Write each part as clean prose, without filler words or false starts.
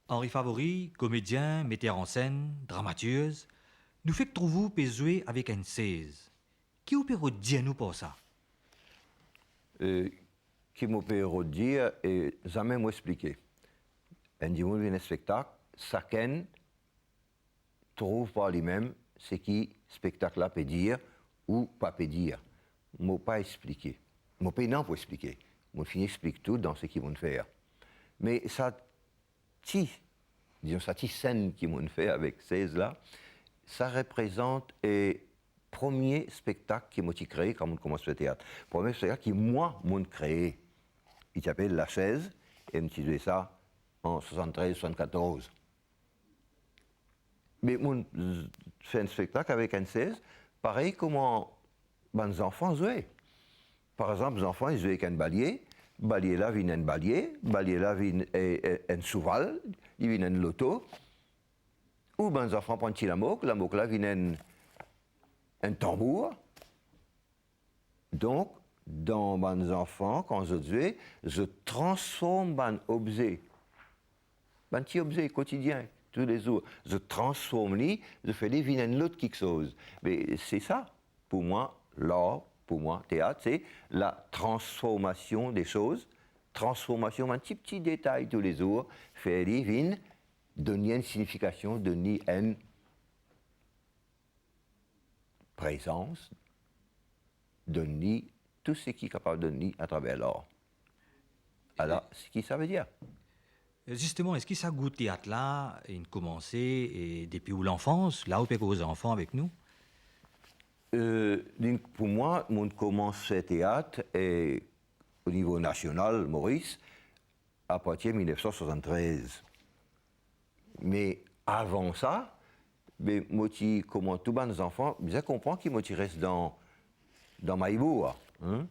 Henri Favori, comédien, metteur en scène, dramaturge, nous fait que trouvez-vous peut jouer avec un 16. Qui vous peut dire nous pour ça? Qui m'a pu dire et jamais m'expliquer. Un dimanche, un spectacle, chacun trouve par lui-même ce qui spectacle là peut dire ou pas peut dire. Je ne pas expliqué. Je ne pas pour expliquer. Je finis explique tout dans ce qu'ils vont faire. Mais ça, disons, cette scène qu'ils vont faire avec 16 là, ça représente le premier spectacle qui m'a créé quand on commence le théâtre. Le premier spectacle qui, moi, m'a créé. Il s'appelle La Chaise, et je joué ça en 73-74. Mais on fait un spectacle avec un 16, pareil comment les enfants jouaient. Par exemple, les enfants, ils jouaient avec un ballier. Ballier là vient un ballier là vient un cheval, il vient un loto. Ou les enfants prennent la moque là vient un tambour. Donc, dans mes enfants, quand je joue, je transforme un objet, un petit objet quotidien, tous les jours. Je transforme lui, je fais lui venir l'autre quelque chose. Mais c'est ça, pour moi, l'art, pour moi, théâtre, c'est la transformation des choses, transformation, un petit détail tous les jours, faire lui venir, donner une signification, donner une présence, donner tout ce qui est capable de donner à travers l'art. Alors, ce que ça veut dire. Justement, est-ce que ça goûte théâtre là, il commencé et depuis où l'enfance, là où peut vos enfants avec nous? Pour moi, on commence le théâtre et, au niveau national, Maurice, à partir de 1973. Mais avant ça, moi, comme tous les enfants, je comprends qu'ils me restent dans Maïbourg. Hein?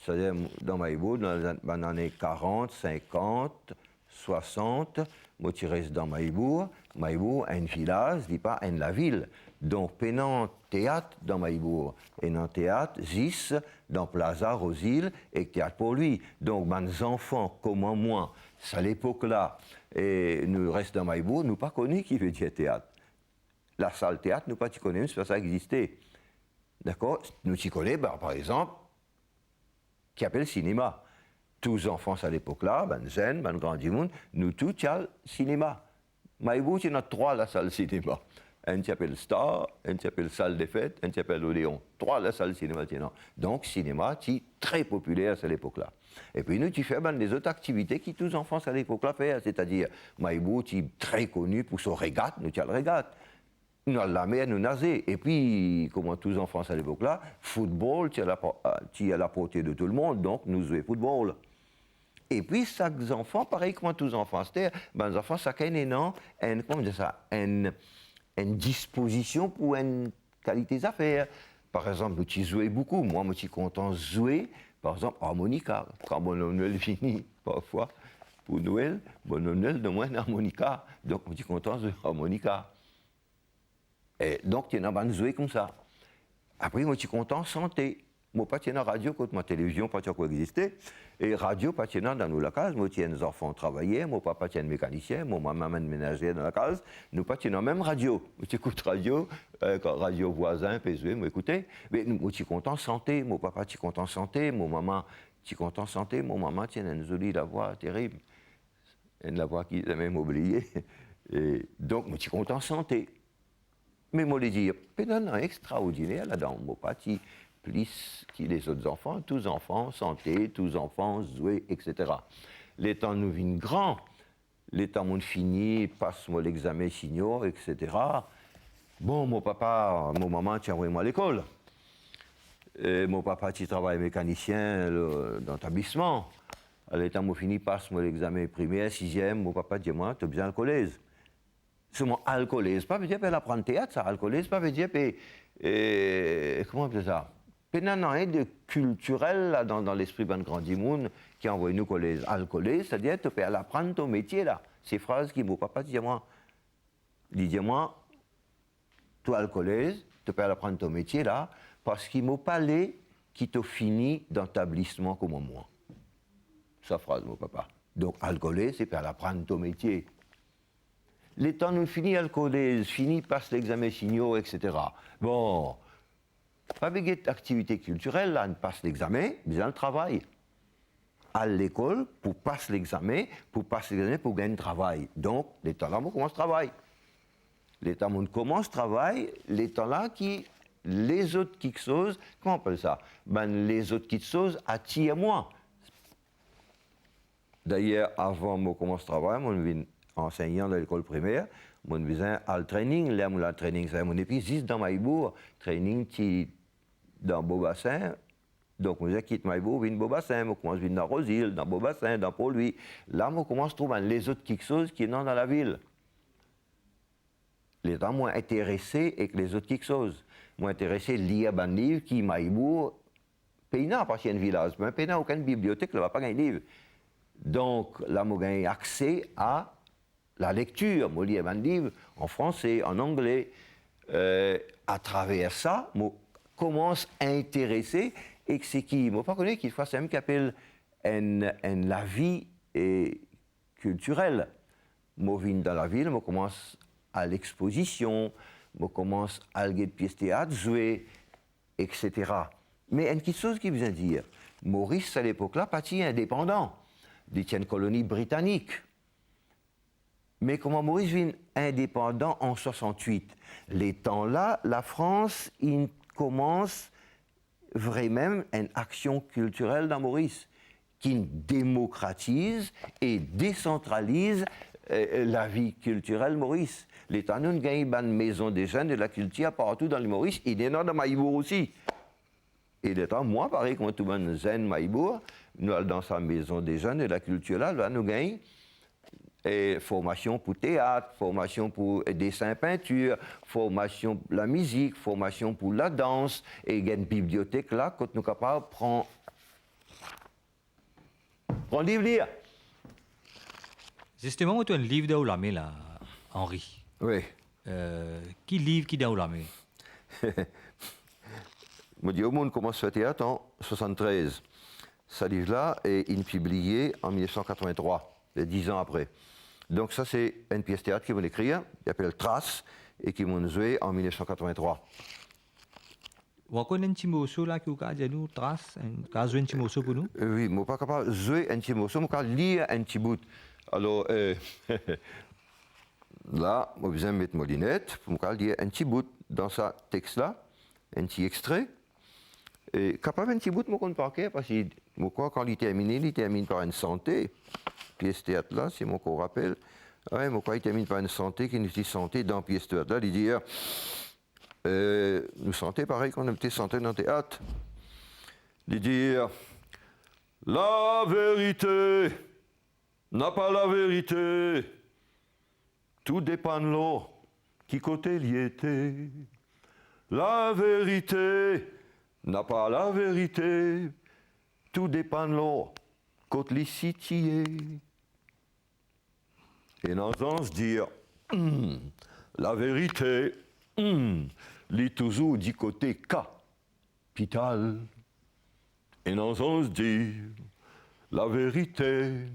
C'est-à-dire, dans Maïbourg, dans les années 40, 50, 60, moi, je reste dans Maïbourg. Maïbourg, un village, dit pas la ville. Donc, pendant théâtre dans Maïbourg, et dans théâtre, Gis, dans Plaza, Rosile, et théâtre pour lui. Donc, mes enfants, comme moi, à l'époque-là, et nous restons dans Maïbourg, nous pas connu qui veut dire théâtre. La salle théâtre, nous pas connaissons, c'est pas ça existait. D'accord? Nous t'y connaissons, par exemple, qui appelle cinéma. Tous les enfants à l'époque-là, ben jeunes, ben grand du monde, nous tous, il y a le cinéma. Maïbourg, il y en a 3 la salle cinéma. Un qui s'appelle Star, un qui s'appelle Salle des Fêtes, un qui s'appelle Odéon. 3 la salle cinéma. Donc, cinéma, c'est très populaire à l'époque-là. Et puis, nous, tu fais ben, des autres activités qui tous les enfants à l'époque-là font. C'est-à-dire, Maïbourg, est très connu pour son régate, nous, tu as le régate. Nous, la mer, nous nager. Et puis, comme tous les enfants à l'époque-là, football, tu es à la portée de tout le monde, donc nous jouons football. Et puis, chaque enfant, pareil comme tous les enfants, c'est-à-dire, ben, les enfants, chacun a une disposition pour une qualité d'affaires. Par exemple, tu jouais beaucoup. Moi, je suis content de jouer, par exemple, harmonica. Quand mon Noël finit, parfois, pour Noël, mon Noël de moins harmonica. Donc, je suis content de jouer harmonica. Et donc, tu as joué comme ça. Après, moi, je suis content de santé. Moi, pas tiens radio, quand ma télévision, pas quoi exister. Et radio, pas tiens dans nos case. Moi, tiens nos enfants travailler. Mon papa tient mécanicien. Mon maman ménager dans la case. Nous, pas tiens même radio. Moi, j'écoute radio, radio voisin, PSV, moi, écoutez. Mais moi, je suis content santé. Mon papa, je suis content santé. Mon maman, je suis content santé. Mon maman tient une jolie la voix terrible. Une la voix qui est même oubliée. Et donc, moi, je suis content santé. Mais moi, je dis, c'est extraordinaire là-dedans. Mon papa, plus que les autres enfants, tous enfants, santé, tous enfants, jouer, etc. Les temps nous viennent grands, les temps nous fini, passe-moi l'examen senior, etc. Bon, mon papa, mon maman, tu envoyé moi à l'école. Et mon papa, tu travaille mécanicien dans l'établissement. À l'état, moi fini, passe-moi l'examen primaire, 6e, mon papa dit, moi, tu as besoin de collège. Seulement, alcoolise, pas veut dire qu'elle apprend le théâtre, ça. Alcoolise, pas veut dire comment on appelle ça? Il y de culturel là, dans l'esprit d'un grand monde qui envoie nous collège. Alcoolise, c'est-à-dire que tu peux apprendre ton métier là. Ces phrases qui mon papa dit moi. Il dit moi, toi alcoolise, tu peux apprendre ton métier là, parce qu'il m'a parlé qui t'a fini dans l'établissement comme moi. Sa phrase, mon papa. Donc, alcoolise, c'est pour apprendre ton métier. les temps nous finissent à le coder, fini passe l'examen signaux, etc. Bon, pas besoin d'activité culturelle, là, on passe l'examen, mais on travaille. À l'école, pour passer l'examen, pour gagner le travail. Donc, les temps là, on commence le travail. Les temps où on commence le travail, les temps là qui, les autres qui chose, comment on appelle ça? Ben, les autres qui chose attirent moi. D'ailleurs, avant de commencer le travail, je suis enseignant dans l'école primaire, je suis à le training. Là, le training, c'est mon épice, dans Maïbourg, training qui dans Beaubassin. Donc, je quitte Maïbourg, je viens Beaubassin, je commence à venir dans Rosil, dans Beaubassin, dans Pont-Louis. Là, je commence à trouver les autres quelque chose qui sont dans la ville. Les gens moins intéressés avec les autres quelque chose. Moins intéressés à lire un livre qui Maïbourg, pays n'a pas un village, mais pays n'a aucune bibliothèque, il ne va pas gagner un livre. Donc, là, je gagne accès à la lecture. Je lis un livre en français, en anglais. À travers ça, je commence à intéresser et c'est qui, je ne pas connais qu'il fasse un qui appelle la vie culturelle. Je viens dans la ville, je commence à l'exposition, je commence à lire des pièces de théâtre, jouer, etc. Mais une petite chose qui veut dire, Maurice, à l'époque-là, parti indépendant d'une colonie britannique. Mais comment Maurice vient indépendant en 68? Les temps-là, la France, il commence vraiment une action culturelle dans Maurice, qui démocratise et décentralise la vie culturelle Maurice. L'État nous gagne une maison des jeunes de la culture partout dans le Maurice, et il y en a dans Maïbourg aussi. Et l'État, moi, pareil, comme tout le monde zen Maïbourg, nous allons dans sa maison des jeunes de la culture là, nous gagnons formation pour théâtre, formation pour dessin, peinture, formation pour la musique, formation pour la danse, et il y a une bibliothèque là, quand nous sommes capables de prendre livre lire. Justement, tu as un livre d'Aoulamé, là, Henri. Oui. Qui livre qui d'Aoulamé? Je dis au monde commence le théâtre en 1973. Ce livre-là est publié en 1983, 10 ans après. Donc ça, c'est une pièce de théâtre qu'ils vont écrire, qui s'appelle Trace, et qui vont jouer en 1983. Vous connaissez un petit morceau là qui vous a dit nous, Trace, un petit morceau pour nous? Oui, je ne suis pas capable de jouer un petit morceau, je peux lire un petit bout. Alors, là, je besoin de mettre mon lunette, je peux lire un petit bout dans ce texte-là, un petit extrait. Et capable un petit bout, je ne pas parce que quand il termine par une santé. Pièce théâtre là, c'est mon qu'on rappelle. Ouais, mon il termine par une santé qui nous dit santé dans pièce théâtre là. Il dit nous santé pareil qu'on a été santé dans le théâtre. Il dit la vérité n'a pas la vérité. Tout dépend de l'eau qui côté il y était. La vérité n'a pas la vérité. Tout dépend de l'eau côté l'ici et dans un se dire, la vérité, lit toujours du côté capital. Et dans un se dire, la vérité,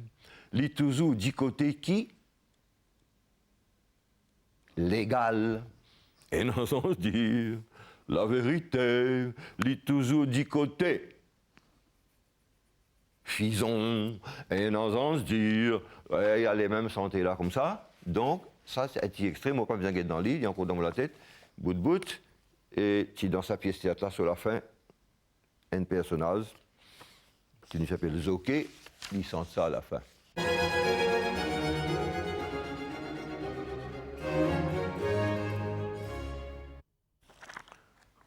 lit toujours du côté qui légal. Et dans un se dire, la vérité, lit toujours du côté fison. Et dans un se dire, il y a les mêmes santé là comme ça. Donc, ça, c'est un petit extrait, moi, pas besoin d'être dans le lit, il y a encore dans la tête, bout de bout. Et qui, dans sa pièce théâtre là, sur la fin, un personnage qui s'appelle Zoké, il sent ça à la fin.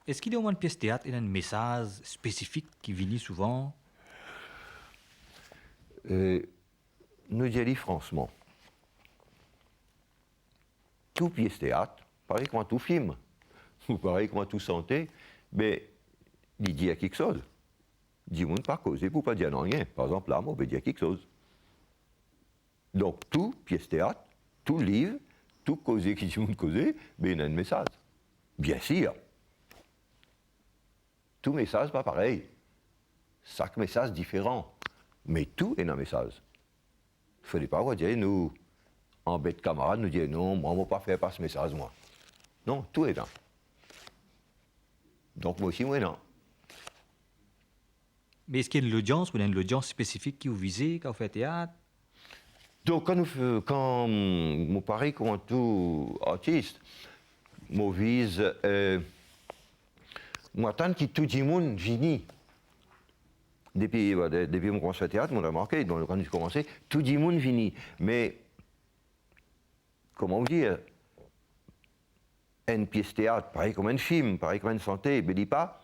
Est-ce qu'il y a au moins une pièce de théâtre et un message spécifique qui vient souvent? Nous disons franchement, tout pièce théâtre, pareil comme tout film, ou pareil comme tout santé, mais il dit à quelque chose. Il dit, on ne pas causer pour pas dire rien. Par exemple, là, on veut dire quelque chose. Donc, tout pièce théâtre, tout livre, tout causer qui dit on causer, mais il y a un message. Bien sûr. Tout message pas pareil. Chaque message différent. Mais tout est un message. Il ne fallait pas dire, nous, en bête camarade nous dit non, moi, je ne vais pas faire passer ce message, moi. Non, tout est là. Donc, moi aussi, moi, non. Mais est-ce qu'il y a une audience spécifique qui vous visez quand vous faites théâtre? Donc, quand mon pareil, comme tout artiste, moi vise, moi, tant que tout le monde finit. Depuis mon commence à faire théâtre, on a remarqué, donc, quand j'ai commencé, tout le monde finit. Mais, comment vous dire, une pièce de théâtre, pareil comme un film, pareil comme une santé, ne dit pas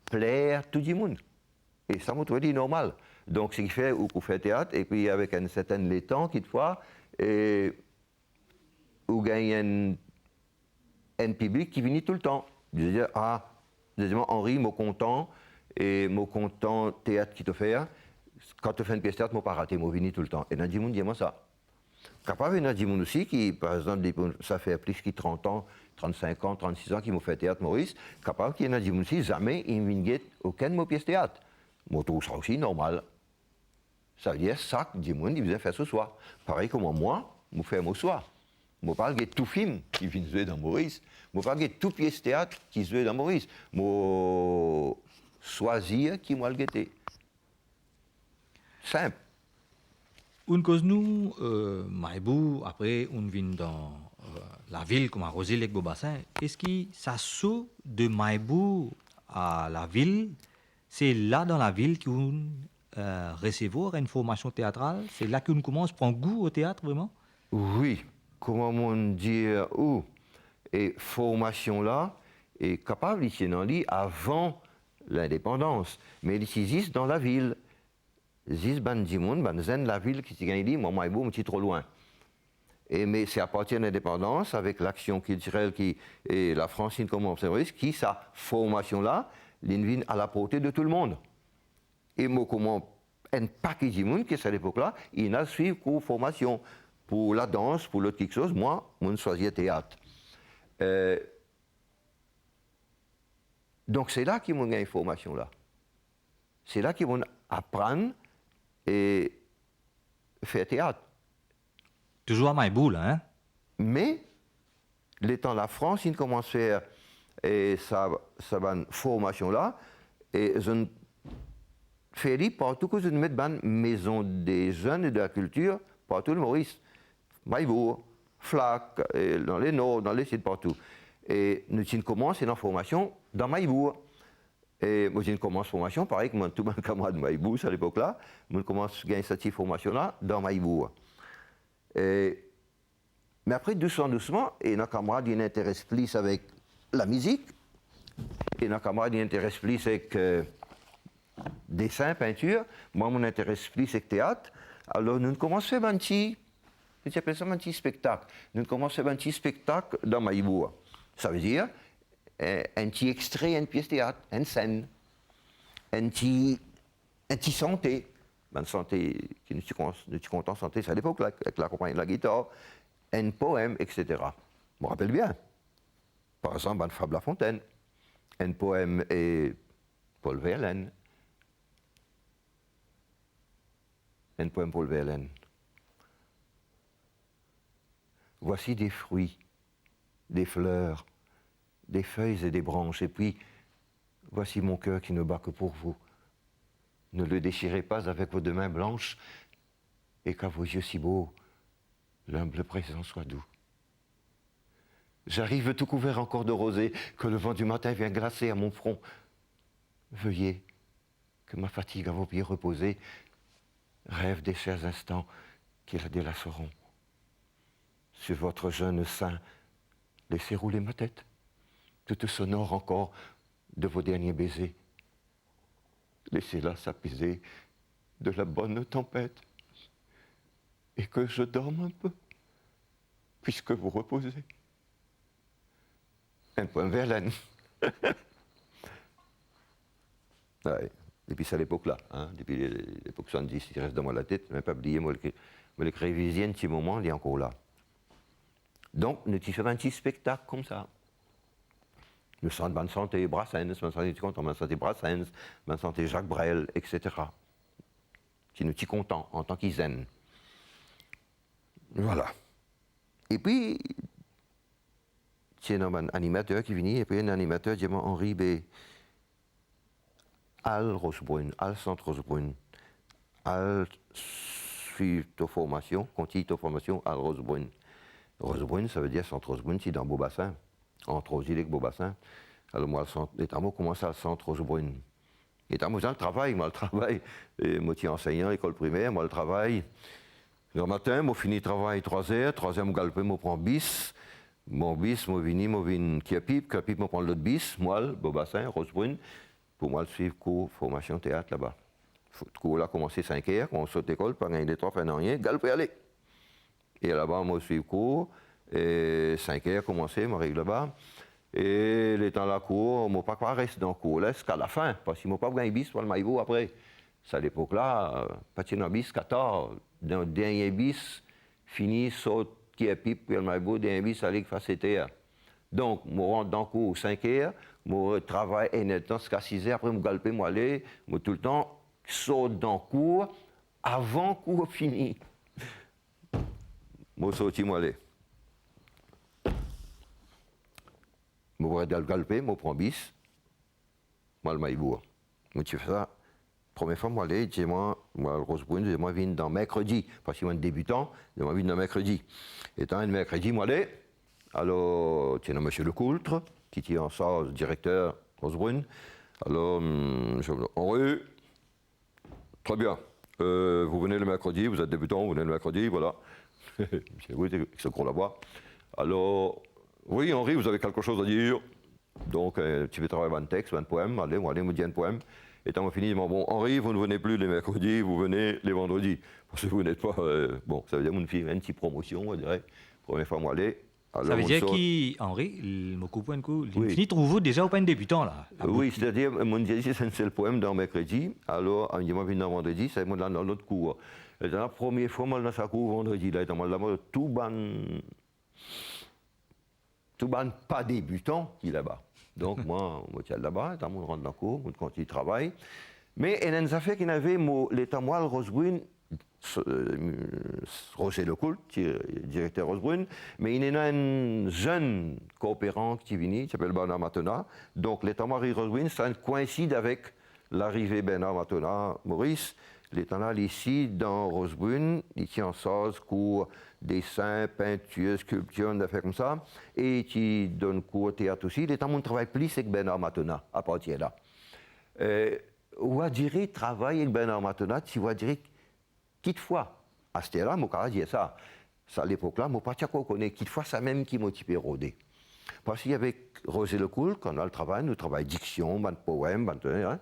plaire tout le monde. Et ça, moi, je dis normal. Donc, ce qui fait où vous faites théâtre, et puis avec un certain temps, quelquefois, et vous gagnez un public qui vient tout le temps. Je veux dire, deuxièmement, Henri, moi content, et moi content théâtre qui te fait, quand tu fais une pièce de théâtre, moi pas raté, moi vini tout le temps. Et Nadimoun, dis-moi ça. Capable, il y en a des gens aussi qui, par exemple, ça fait plus de 30 ans, 35 ans, 36 ans qu'ils m'ont fait théâtre, Maurice. Capable qu'il y en a des gens aussi, jamais ils ne viennent aucune de pièce de théâtre. Moi, je trouve ça aussi normal. Ça veut dire ça que des gens ils faisaient faire ce soir. Pareil comme moi, je fais mon soir. Je ne parle pas de tout film qui vient jouer dans Maurice. Je ne parle pas de toute pièce de théâtre qui joue dans Maurice. Je choisir qui m'a le guetté. Simple. Une cause nous, Maïbou, après, on vient dans la ville comme à Rosé avec Beaubassin. Est-ce que ça saut de Maïbou à la ville? C'est là dans la ville qu'on recevoir une formation théâtrale? C'est là qu'on commence à prendre goût au théâtre vraiment? Oui, comment on dit où? Et formation là est capable ici dans l'île avant l'indépendance, mais ici existe dans la ville. Zis ban dimoun, ban zen la ville qui s'y gagne, moi, Maïbou, un petit trop loin. Mais c'est à partir de l'indépendance, avec l'action culturelle et la Francine comme observatrice, qui, sa formation-là, l'invite à la portée de tout le monde. Et moi, comment un paquet de monde qui, à cette époque-là, il n'a suivi qu'une formation pour la danse, pour l'autre quelque chose. Moi, je choisis le théâtre. Donc, c'est là qu'ils m'ont gagné une formation-là. C'est là qu'ils vont apprendre et faire théâtre. Toujours à Maïbou, là, hein? Mais, l'étant la France, il commence à faire sa formation-là, et je fais partout que je mets une maison des jeunes et de la culture, partout le Maurice. Maïbourg, Flac, dans les Nord, dans les sites, partout. Et nous commençons une formation dans Maïbourg. Et moi, j'ai commencé formation, pareil que tout mon camarade de Maïbourg à l'époque-là, je commence à gagner cette formation-là dans Maïbourg. Mais après, doucement, et nos camarades ils intéressent plus avec la musique, et nos camarades ils intéressent plus avec dessin, peinture. Moi, mon intéresse plus avec théâtre. Alors, nous commençons à faire un petit spectacle. Nous commençons à faire un petit spectacle dans Maïbourg. Ça veut dire un petit extrait, une pièce de théâtre, une scène, un petit santé. Une santé, qui nous suis content santé, c'est à l'époque, avec la compagnie de la guitare, un poème, etc. Je me rappelle bien. Par exemple, une fable La Fontaine, un poème et Paul Verlaine. Un poème Paul Verlaine. Voici des fruits, des fleurs, des feuilles et des branches, et puis voici mon cœur qui ne bat que pour vous. Ne le déchirez pas avec vos deux mains blanches, et qu'à vos yeux si beaux, l'humble présent soit doux. J'arrive tout couvert encore de rosée, que le vent du matin vient glacer à mon front. Veuillez que ma fatigue à vos pieds reposés rêve des chers instants qui la délaceront. Sur votre jeune sein, laissez rouler ma tête, toute sonore encore de vos derniers baisers. Laissez-la s'apaiser de la bonne tempête, et que je dorme un peu, puisque vous reposez. Un poème Verlaine. Ouais. Depuis à l'époque-là, hein, depuis l'époque 70, il reste dans moi la tête, je n'ai pas oublié, moi, le révisé un petit moment, il est encore là. Donc, nous faisons un petit spectacle comme ça. Nous sommes bonne santé Brassens, bonne santé content, bonne santé Brassens, bonne santé Jacques Brel, etc. Qui nous sommes contents en tant qu'Isen. Voilà. Et puis, c'est un animateur qui vient, et puis un animateur dit Henri, al Rosbrunn, al centre Rosbrunn, al suivre ta formation, continue ta formation à Rosbrunn. Rosbrunn, ça veut dire centre Rosbrunn, c'est dans Beaubassin, entre Rosille et Beaubassin. Alors moi, l'état commence à centre Rosbrunn. Et moi, le travail, moi, je suis enseignant, école primaire, moi, le travail. Le matin, moi, fini le travail 3h, 3h, moi, galopé, moi, prends bis. Mon bis, moi, vini, Kiapip, moi, prends l'autre bis, moi, Beaubassin, Rosbrunn, pour moi, suivre cours, formation théâtre là-bas. Le cours là, commencé 5h, on saute l'école, pas gagner des 3, faire rien, galopé, aller. Et là-bas, moi, je suis cours, et 5h, commencé, moi, arrive là-bas. Et les temps de la cour, je ne pas rester dans le cours là jusqu'à la fin, parce qu'il ne m'a pas gagné bis pour le maïbo après. C'est à l'époque là, pas de bis 14, dans le dernier bis, fini, saute, qui est pipe, puis le maïbo, dernier bis, allait faire CTA. Donc, je rentre dans le cours 5 heures, je travaille énormément jusqu'à 6 heures, après je galpe, moi aller, je tout le temps saute dans le cours avant le cours fini. Je saute, moi aller. Je vais galper, je prends bis, moi le maïbour. Je fais ça. Première fois, moi, le Rosbrunn, je viens dans mercredi, parce que je suis débutant, je viens dans mercredi. Étant un mercredi, moi, alors, tiens, monsieur Lecoultre, qui est en charge, directeur Rosbrunn. Alors, Henri, très bien. Vous venez le mercredi, vous êtes débutant, vous venez le mercredi, voilà. Oui, c'est ce qu'on là-bas. Alors, oui, Henri, vous avez quelque chose à dire. Donc, tu veux travailler un texte, un poème, allez, me dire un poème. Et quand on finit, bon, Henri, vous ne venez plus les mercredis, vous venez les vendredis. Parce que vous n'êtes pas. Bon, ça veut dire que vous faites une petite promotion, on dirait. Première fois, moi, aller. Alors, ça veut dire qu'Henri, il me coupe un coup, il oui. finit trouve déjà au pas débutant là. Oui, c'est-à-dire, mon dit, c'est le poème dans mercredi. Alors, on dit, moi, je viens vendredi, c'est moi dans l'autre cours. Et la première fois, moi, dans sa cour vendredi, là, là, tout ban pas débutant qui est là-bas. Donc, moi, je suis là-bas, je rentre dans le cours, je continue de travailler. Mais il y a une affaire qui avait l'état moi, le Rosbrunn, Roger Lecoultre, directeur Rosbrunn, mais il y a un jeune coopérant qui vient, qui s'appelle Bernard Matona. Donc, l'état moi, Rosbrunn, ça coïncide avec l'arrivée de Bernard Matona, Maurice. L'état là, ici, dans Rosbrunn, il tient en charge cours dessin, peinture, sculpture, des affaires comme ça, et qui donne cours au théâtre aussi. L'état mon travail plus avec Bernard Matona, à partir de là. On va dire travail avec Bernard Matona, tu vas dire fois. À ce là mon carré dit ça. Ça à l'époque là, mon pas quoi connaît fois ça même qui motivait Rodé. Parce qu'avec Roger Lecoultre, quand on a le travail, nous travaillons diction, bande poème, bande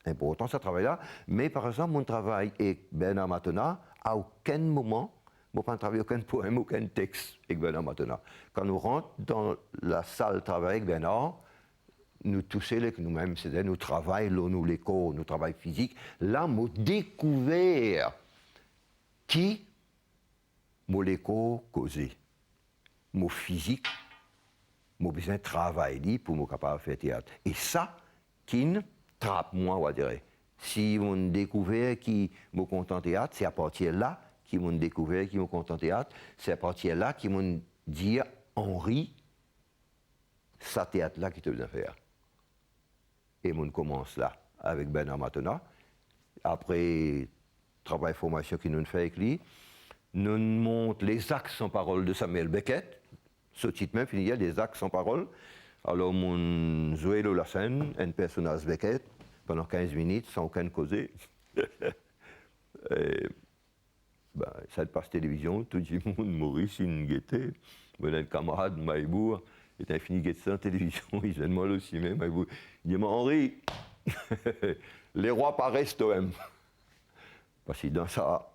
important ce travail-là. Mais par exemple, mon travail avec Bernard Matona, à aucun moment, je n'ai pas travaillé aucun poème, aucun texte avec Bernard Matona. Quand nous rentrons dans la salle de travail avec Bernard, nous touchons avec nous-mêmes, c'est-à-dire nous travaillons, nous l'écho, nous travaillons physique. Là, nous découvert qui mon l'écho causé. Mon physique, mon besoin de travail pour me capable de faire théâtre. Et ça, qui trappe moi, on va dire. Si on découvert qui me content théâtre, c'est à partir de là qui m'ont découvert qui me content théâtre, c'est à partir de là qui m'ont dit Henri, ça théâtre là qui te vient faire. Et on commence là avec Bernard Matona. Après travail formation qu'il nous fait avec lui, nous montre les axes sans parole de Samuel Beckett. Ce titre même, il y a des axes sans parole. Alors, mon joué la scène, un personnage Beckett, pendant 15 minutes, sans aucun causé. Ça passe télévision, tout le monde, Maurice, une gaieté. Un camarade, Maïbour, est infini gaieté sans télévision, il vient de moi aussi, même, Maïbour. Il dit, Henri, les rois paraissent eux-mêmes. Parce que dans ça,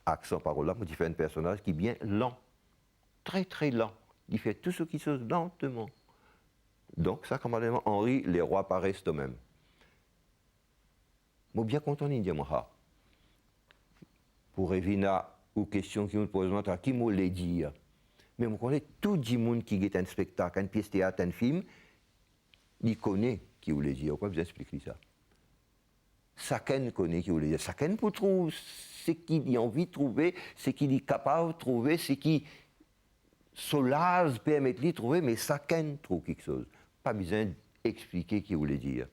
accent parole-là, il fait un personnage qui est bien lent, très très lent. Il fait tout ce qui se passe lentement. Donc, ça, comme Henri, les rois paraissent eux-mêmes. Moi, bien content de dire, moi, pour revenir aux questions qui me posent, qui me les dire. Mais je connais tout le monde qui est un spectacle, une pièce de théâtre, un film, il connaît qui vous les dire. Pourquoi vous expliquez ça? chacun connaît qui voulait dire. Chacun pour trouver ce qu'il a envie de trouver, ce qu'il est capable de trouver, ce qui solaz permet de trouver, mais chacun trouve quelque chose. Pas besoin d'expliquer ce qu'il voulait dire.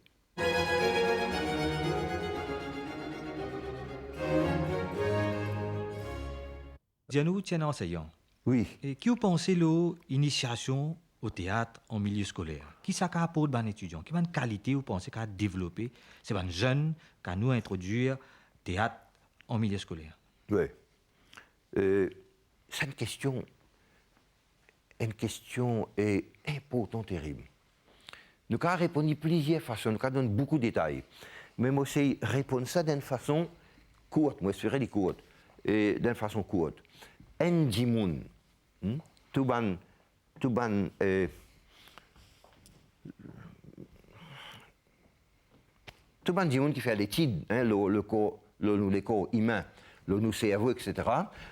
Dianou, tiens enseignant. Oui. Et qui vous pensez l'initiation au théâtre en milieu scolaire? Qui ça apporte ban étudiant? Qui une qualité vous pensez qu'a développer? C'est ban jeune qu'à nous introduire théâtre en milieu scolaire. Oui. C'est une question importante, terrible. Nous avons répondu de plusieurs façons, nous avons donné beaucoup de détails. Mais moi, c'est répondre ça d'une façon courte, moi, je ferai des courtes, et d'une façon courte. Un dimoun, tout ban, tout ban dimoun qui fait l'étude, le corps humain, le cerveau, etc.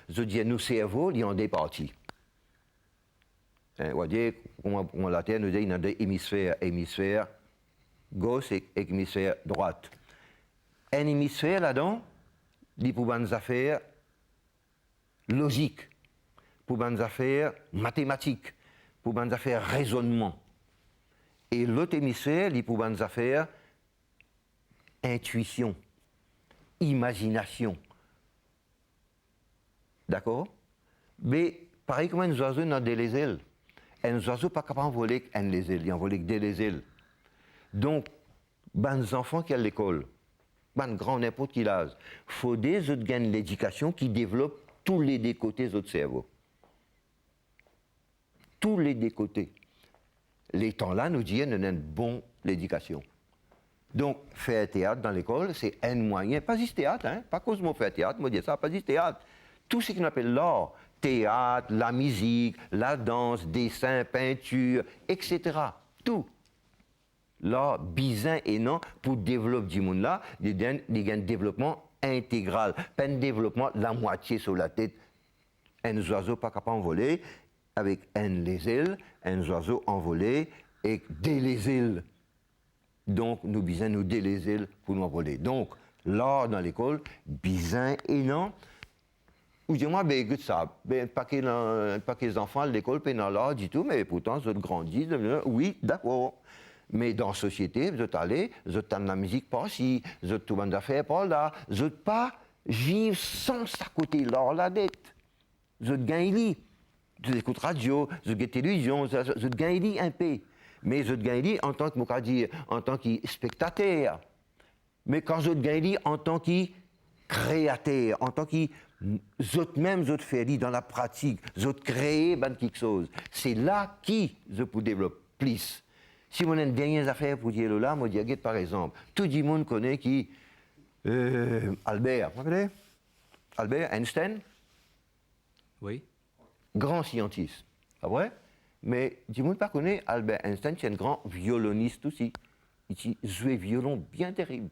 Je dis, nous cerveau, il y a des parties. On va dire, en latin, nous dit, il y a des hémisphères gauche et hémisphère droite. Un hémisphère là-dedans, il pour des affaires logiques, pour des affaires mathématiques, pour des affaires raisonnement. Et l'autre hémisphère, il pour des affaires intuition, imagination. D'accord? Mais pareil comme un oiseau dans des ailes. Un oiseau pas capable de voler avec les ailes, il en vole que des ailes. Donc, les enfants qui à l'école, les grands n'importe qui l'âge, il faut des autres gagnent l'éducation qui développent tous les deux côtés de notre cerveau. Tous les deux côtés. Les temps-là, nous disons, nous avons bon l'éducation. Donc, faire théâtre dans l'école, c'est un moyen, pas juste théâtre, hein, pas cause de faire théâtre, moi je dis ça, pas juste théâtre. Tout ce qu'on appelle l'art, théâtre, la musique, la danse, dessin, peinture, etc. Tout. L'art bizarre et non pour développer du monde là, il y a un développement intégral, pas un développement la moitié sur la tête. Un oiseau pas capable d'envoler avec les ailes, un oiseau envolé et dès les ailes. Donc, nous besoin nous dès les ailes pour nous envoler. Donc, l'art dans l'école, bizarre et non. Ou dis-moi, ben écoute ça, ben pas les enfants à l'école, pas dans l'art du tout, mais pourtant, ils grandissent, oui, d'accord. Mais dans la société, vous êtes allés, vous êtes dans la musique par ici, vous êtes tout le monde affaires par là, vous n'êtes pas vivre sans ça côté l'art la dette. Vous êtes gagné, vous écoutez radio, vous êtes télévision, vous êtes gagné un peu. Mais vous êtes gagné en tant que, en tant que spectateur. Mais quand vous êtes gagné en tant que créateur, en tant que vous-même vous faites dans la pratique, vous créez quelque chose. C'est là qui je peux développer plus. Si on a une dernière affaire pour dire là, moi, je dis, par exemple, tout le monde connaît qui Albert, vous connaissez Albert Einstein? Oui. Grand scientiste, pas vrai? Mais tout le monde ne connaît Albert Einstein, c'est un grand violoniste aussi. Il jouait violon bien terrible.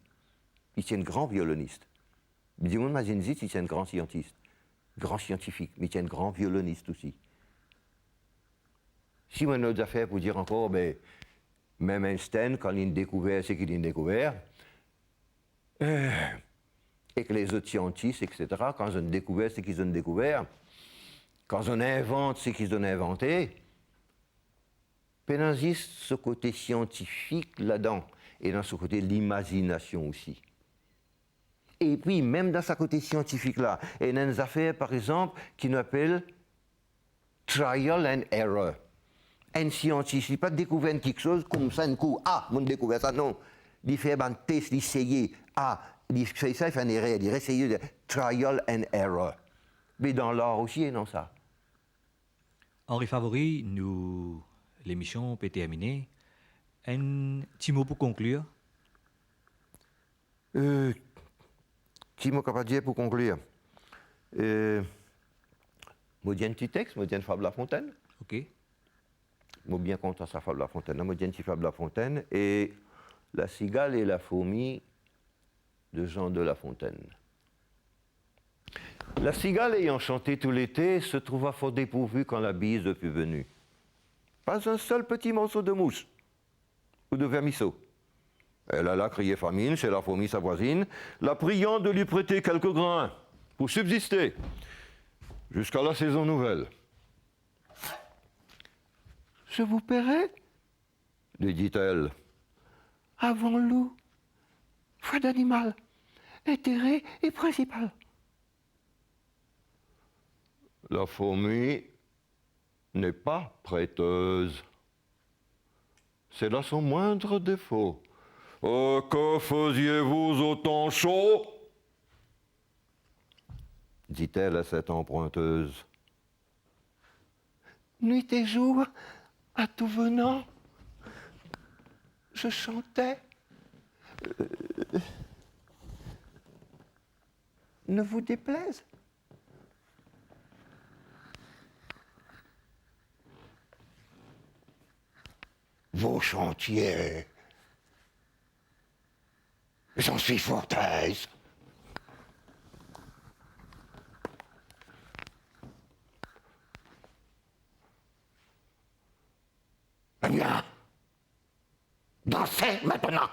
Il est un grand violoniste. Mais tout le monde imagine dit c'est un grand scientiste, grand scientifique, mais il est un grand violoniste aussi. Si on a d'autres affaires pour dire encore, ben, même Einstein, quand il a découvert ce qu'il a découvert, et que les autres scientifiques, etc., quand ils ont découvert ce qu'ils ont découvert, quand on invente ce qu'ils ont inventé, il existe ce côté scientifique là-dedans, et dans ce côté l'imagination aussi. Et puis, même dans ce côté scientifique-là, il y a des affaires, par exemple, qui nous appellent trial and error. Un scientifique, il n'a pas découvert quelque chose comme ça, un coup, ah, on a découvert ça, non. Il fait un test, il essaye, ah, il fait ça, il fait une erreur, il essaye, trial and error. Mais dans l'art aussi, non, ça. Henri Favori, l'émission peut terminer. Un petit mot pour conclure. Qui m'a capable de dire pour conclure? Moi, j'ai un petit texte, moi, j'ai une fable La Fontaine. OK. Moi, bien content sa fable La Fontaine. Moi, j'ai une petite fable La Fontaine et La cigale et la fourmi de Jean de La Fontaine. La cigale ayant chanté tout l'été se trouva fort dépourvue quand la bise fut venue. Pas un seul petit morceau de mousse ou de vermisseau. Elle alla crier famine chez la fourmi sa voisine, la priant de lui prêter quelques grains pour subsister jusqu'à la saison nouvelle. Je vous paierai, lui dit-elle, avant loup, foi d'animal, intérêt et principal. La fourmi n'est pas prêteuse. C'est là son moindre défaut. Oh, que faisiez-vous au temps chaud? Dit-elle à cette emprunteuse. Nuit et jour, à tout venant, je chantais. Ne vous déplaise. Vos chantiers, j'en suis fort aise. Eh bien, dansez maintenant.